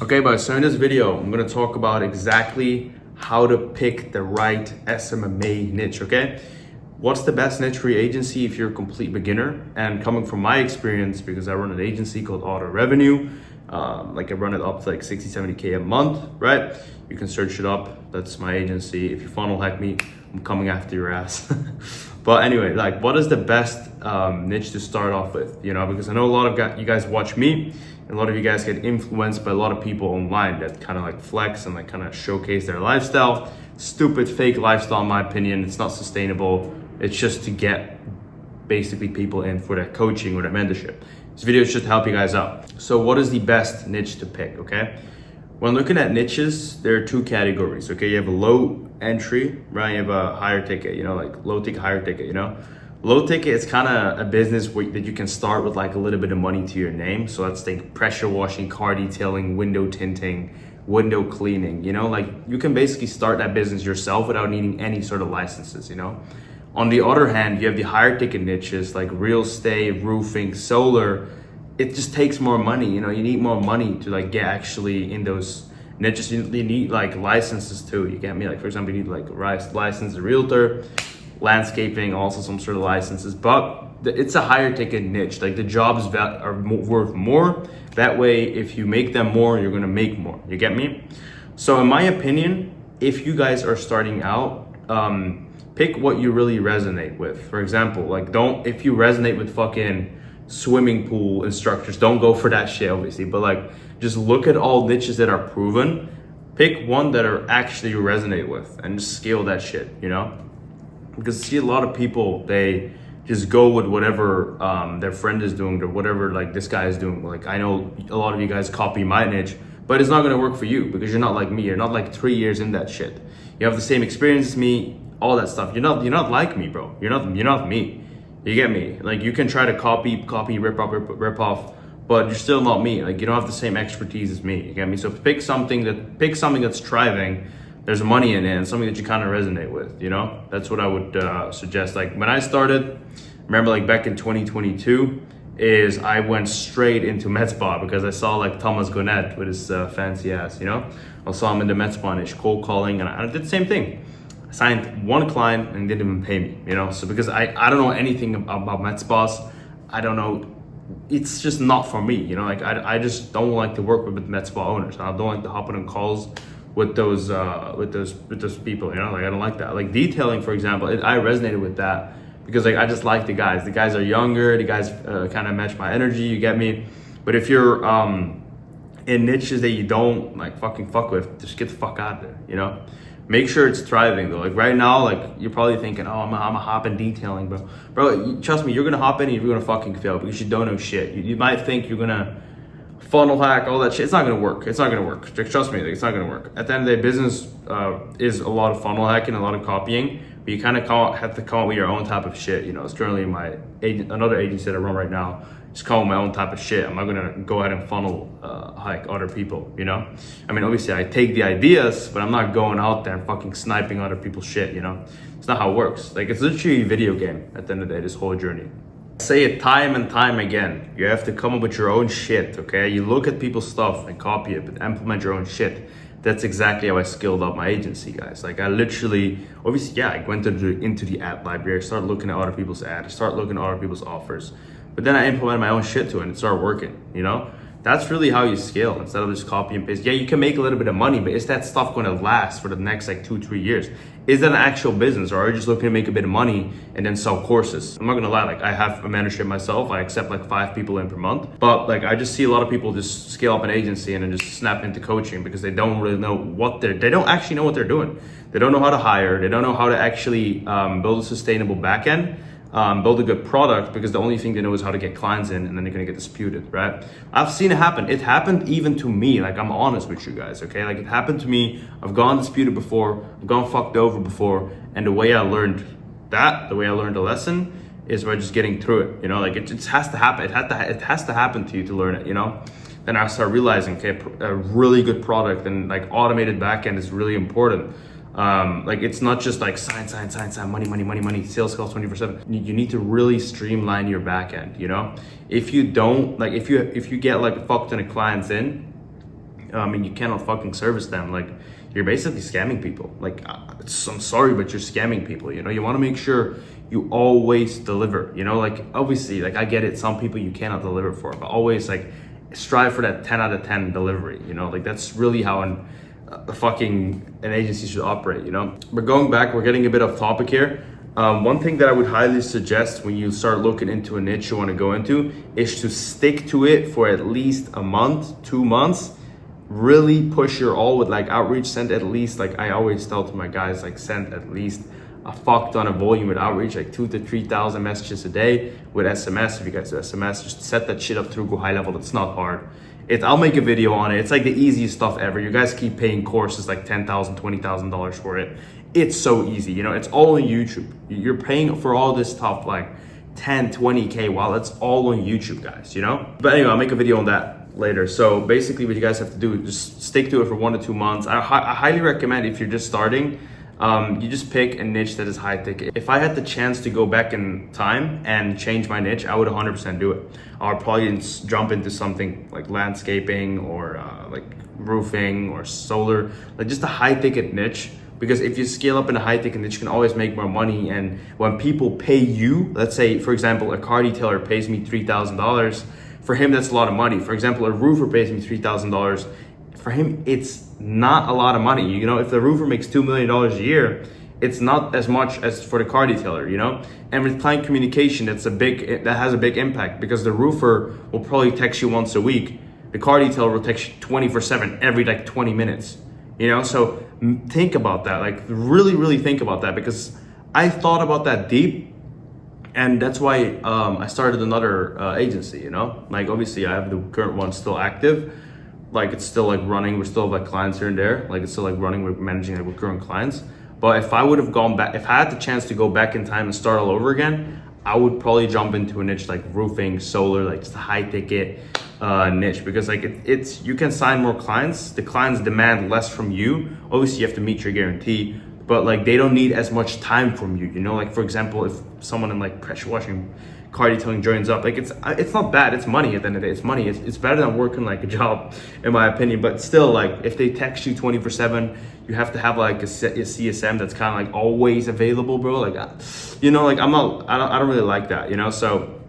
Okay, but so in this video, I'm gonna talk about exactly how to pick the right SMMA niche, okay? What's the best niche for your agency if you're a complete beginner? And coming from my experience, because I run an agency called Auto Revenue, like I run it up to like 60, 70K a month, right? You can search it up. That's my agency. If you funnel hack me, I'm coming after your ass. But anyway, like what is the best niche to start off with? You know, because I know a lot of you guys watch me, and a lot of you guys get influenced by a lot of people online that kind of like flex and like kind of showcase their lifestyle. Stupid fake lifestyle, in my opinion. It's not sustainable. It's just to get basically people in for their coaching or their mentorship. This video should help you guys out. So what is the best niche to pick, okay? When looking at niches, there are two categories, okay? You have a low entry, right? You have a higher ticket, you know, like low ticket, higher ticket, you know? Low ticket is kind of a business that you can start with like a little bit of money to your name. So let's think pressure washing, car detailing, window tinting, window cleaning, you know? Like you can basically start that business yourself without needing any sort of licenses, you know? On the other hand, you have the higher ticket niches like real estate, roofing, solar. It just takes more money, you know, you need more money to like get actually in those niches. You need like licenses too, you get me? Like for example, you need like licensed realtor, landscaping, also some sort of licenses, but it's a higher ticket niche. Like the jobs are worth more. That way, if you make them more, you're gonna make more, you get me? So in my opinion, if you guys are starting out, pick what you really resonate with. For example, like if you resonate with fucking swimming pool instructors, don't go for that shit obviously, but like just look at all niches that are proven, pick one that are actually you resonate with and just scale that shit, you know? Because I see a lot of people, they just go with whatever their friend is doing or whatever like this guy is doing. Like I know a lot of you guys copy my niche, but it's not gonna work for you because you're not like me. You're not like 3 years in that shit. You have the same experience as me, all that stuff. You're not like me, bro. You're not me. You get me? Like you can try to copy, rip off, but you're still not me. Like you don't have the same expertise as me. You get me? So pick something that's thriving. There's money in it and something that you kind of resonate with. You know, that's what I would suggest. Like when I started, remember like back in 2022, is I went straight into med spa because I saw like Thomas Gonnet with his fancy ass. You know, I saw him in the med spa niche, cold calling, and I did the same thing. Signed one client and didn't even pay me, you know? So because I don't know anything about med spas, I don't know, it's just not for me, you know? Like I just don't like to work with med spa owners. I don't like to hop on calls with those people, you know? Like I don't like that. Like detailing, for example, I resonated with that because like I just like the guys. The guys are younger, the guys kind of match my energy, you get me? But if you're in niches that you don't like fucking fuck with, just get the fuck out of there, you know? Make sure it's thriving though. Like right now, like you're probably thinking, oh, I'm a hop in detailing, bro. Trust me, you're gonna hop in and you're gonna fucking fail because you don't know shit. You might think you're gonna funnel hack, all that shit. It's not gonna work. It's not gonna work. Trust me, like, it's not gonna work. At the end of the day, business is a lot of funnel hacking, a lot of copying, but you kind of have to come up with your own type of shit. You know, it's currently another agency that I run right now. Just come up with my own type of shit. I'm not gonna go ahead and funnel hike other people, you know? I mean, obviously I take the ideas, but I'm not going out there and fucking sniping other people's shit, you know? It's not how it works. Like it's literally a video game at the end of the day, this whole journey. I say it time and time again. You have to come up with your own shit, okay? You look at people's stuff and copy it, but implement your own shit. That's exactly how I scaled up my agency, guys. Like I literally, obviously, yeah, I went into the ad library, I started looking at other people's ads, I started looking at other people's offers. But then I implemented my own shit to it and it started working, you know? That's really how you scale instead of just copy and paste. Yeah, you can make a little bit of money, but is that stuff going to last for the next like 2-3 years? Is that an actual business or are you just looking to make a bit of money and then sell courses? I'm not gonna lie, like I have a mentorship myself. I accept like 5 people in per month, but like I just see a lot of people just scale up an agency and then just snap into coaching because they don't really know they don't actually know what they're doing. They don't know how to hire. They don't know how to actually build a sustainable backend. Build a good product because the only thing they know is how to get clients in and then they're gonna get disputed, right? I've seen it happen. It happened even to me. Like I'm honest with you guys, okay? Like it happened to me. I've gone disputed before, I've gone fucked over before. And the way I learned the lesson is by just getting through it, you know? Like it just has to happen. It has to happen to you to learn it, you know? Then I start realizing, okay, a really good product and like automated backend is really important. Like it's not just like sign, money, sales calls 24/7. You need to really streamline your back end, you know? If you don't, like if you get like a fuck ton of clients in, and you cannot fucking service them, like you're basically scamming people. Like I'm sorry, but you're scamming people. You know, you want to make sure you always deliver. You know, like obviously, like I get it, some people you cannot deliver for, but always like strive for that 10 out of 10 delivery. You know, like that's really how an agency should operate. You know, but going back, we're getting a bit off topic here. One thing that I would highly suggest when you start looking into a niche you want to go into is to stick to it for at least a month, 2 months. Really push your all with like outreach. Send at least, like I always tell to my guys, like send at least a fuck ton of volume with outreach, like 2,000 to 3,000 messages a day with SMS. If you guys do SMS, just set that shit up through Go High Level. It's not hard. I'll make a video on it. It's like the easiest stuff ever. You guys keep paying courses like $10,000, $20,000 for it. It's so easy, you know, it's all on YouTube. You're paying for all this stuff like 10, 20K while it's all on YouTube, guys, you know? But anyway, I'll make a video on that later. So basically what you guys have to do is just stick to it for 1 to 2 months. I highly recommend if you're just starting, you just pick a niche that is high ticket. If I had the chance to go back in time and change my niche, I would 100% do it. I would probably jump into something like landscaping or like roofing or solar, like just a high ticket niche. Because if you scale up in a high ticket niche, you can always make more money. And when people pay you, let's say, for example, a car detailer pays me $3,000. For him, that's a lot of money. For example, a roofer pays me $3,000. For him, it's not a lot of money. You know, if the roofer makes $2 million a year, it's not as much as for the car detailer, you know? And with client communication, that has a big impact, because the roofer will probably text you once a week. The car detailer will text you 24/7 every like 20 minutes, you know? So think about that, like really think about that, because I thought about that deep, and that's why I started another agency, you know? Like obviously I have the current one still active, like it's still like running, we still have like clients here and there, like it's still like running, we're managing like with current clients. But if I would have gone back, if I had the chance to go back in time and start all over again, I would probably jump into a niche like roofing, solar, like just a high ticket niche, because like it's you can sign more clients. The clients demand less from you. Obviously you have to meet your guarantee, but like they don't need as much time from you, you know? Like for example, if someone in like pressure washing, car detailing joins up, like it's not bad, it's money at the end of the day, it's money. It's better than working like a job in my opinion. But still, like if they text you 24/7, you have to have like a CSM that's kind of like always available, bro. Like you know, like I don't really like that, you know? So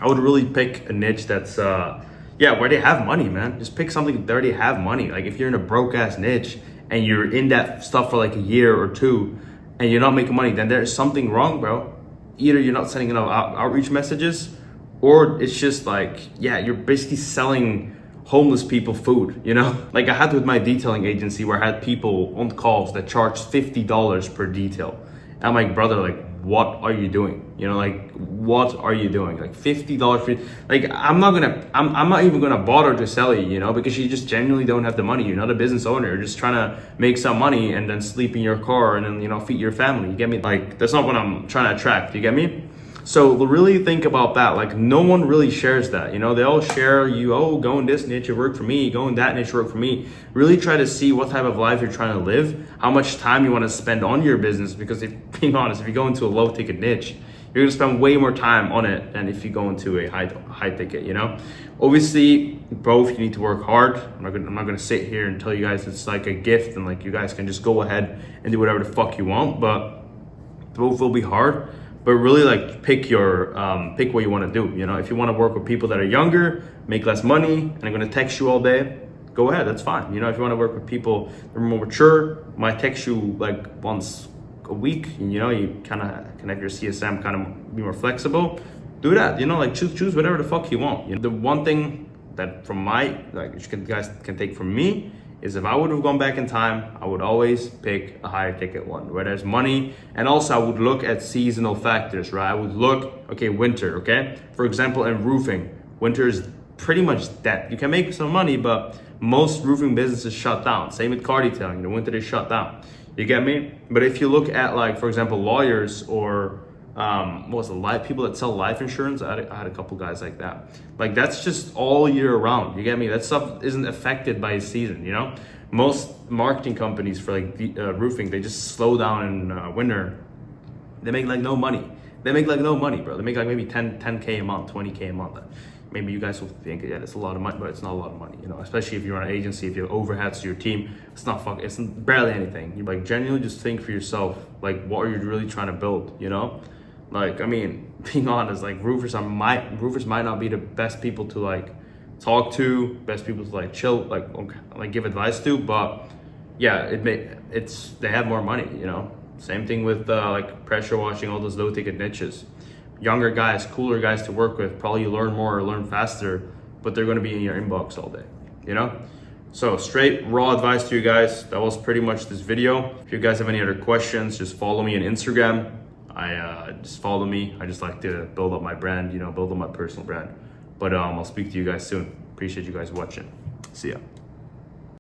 I would really pick a niche that's where they have money, man. Just pick something that they already have money. Like if you're in a broke ass niche and you're in that stuff for like a year or two and you're not making money, then there's something wrong, bro. Either you're not sending enough outreach messages, or it's just like, you're basically selling homeless people food, you know? Like I had with my detailing agency where I had people on calls that charged $50 per detail. And I'm like, brother, like, what are you doing? You know, like, what are you doing? Like $50 for, like, I'm not even gonna bother to sell you, you know, because you just genuinely don't have the money. You're not a business owner. You're just trying to make some money and then sleep in your car and then, you know, feed your family. You get me? Like, that's not what I'm trying to attract. You get me? So really think about that. Like no one really shares that, you know, they all share go in this niche, it worked for me, go in that niche, work for me. Really try to see what type of life you're trying to live, how much time you want to spend on your business, because if being honest, if you go into a low ticket niche, you're gonna spend way more time on it than if you go into a high ticket, you know? Obviously both, you need to work hard. I'm not gonna sit here and tell you guys it's like a gift and like you guys can just go ahead and do whatever the fuck you want, but both will be hard. But really like pick what you want to do. You know, if you want to work with people that are younger, make less money, and are going to text you all day, go ahead, that's fine. You know, if you want to work with people that are more mature, might text you like once a week, and you know, you kind of connect your CSM, kind of be more flexible, do that. You know, like choose whatever the fuck you want. You know, the one thing that from you guys can take from me is if I would have gone back in time, I would always pick a higher ticket one where there's money. And also I would look at seasonal factors, right? I would look, okay, winter, okay? For example, in roofing, winter is pretty much dead. You can make some money, but most roofing businesses shut down. Same with car detailing, in the winter they shut down. You get me? But if you look at like, for example, lawyers or people that sell life insurance, I had a couple guys like that. Like that's just all year round. You get me? That stuff isn't affected by a season, you know? Most marketing companies for like roofing, they just slow down in winter. They make like no money. They make like no money, bro. They make like maybe 10K a month, 20K a month. maybe you guys will think, yeah, it's a lot of money, but it's not a lot of money, you know, especially if you're an agency, if you have overheads to your team, it's barely anything. You like genuinely just think for yourself, like, what are you really trying to build, you know? Like, I mean, being honest, like roofers might not be the best people to like talk to, best people to like chill, like give advice to, but yeah, they have more money, you know? Same thing with like pressure washing, all those low ticket niches. Younger guys, cooler guys to work with, probably you learn more or learn faster, but they're gonna be in your inbox all day, you know? So straight raw advice to you guys. That was pretty much this video. If you guys have any other questions, just follow me on Instagram. Just follow me. I just like to build up my brand, you know, build up my personal brand. But I'll speak to you guys soon. Appreciate you guys watching. See ya.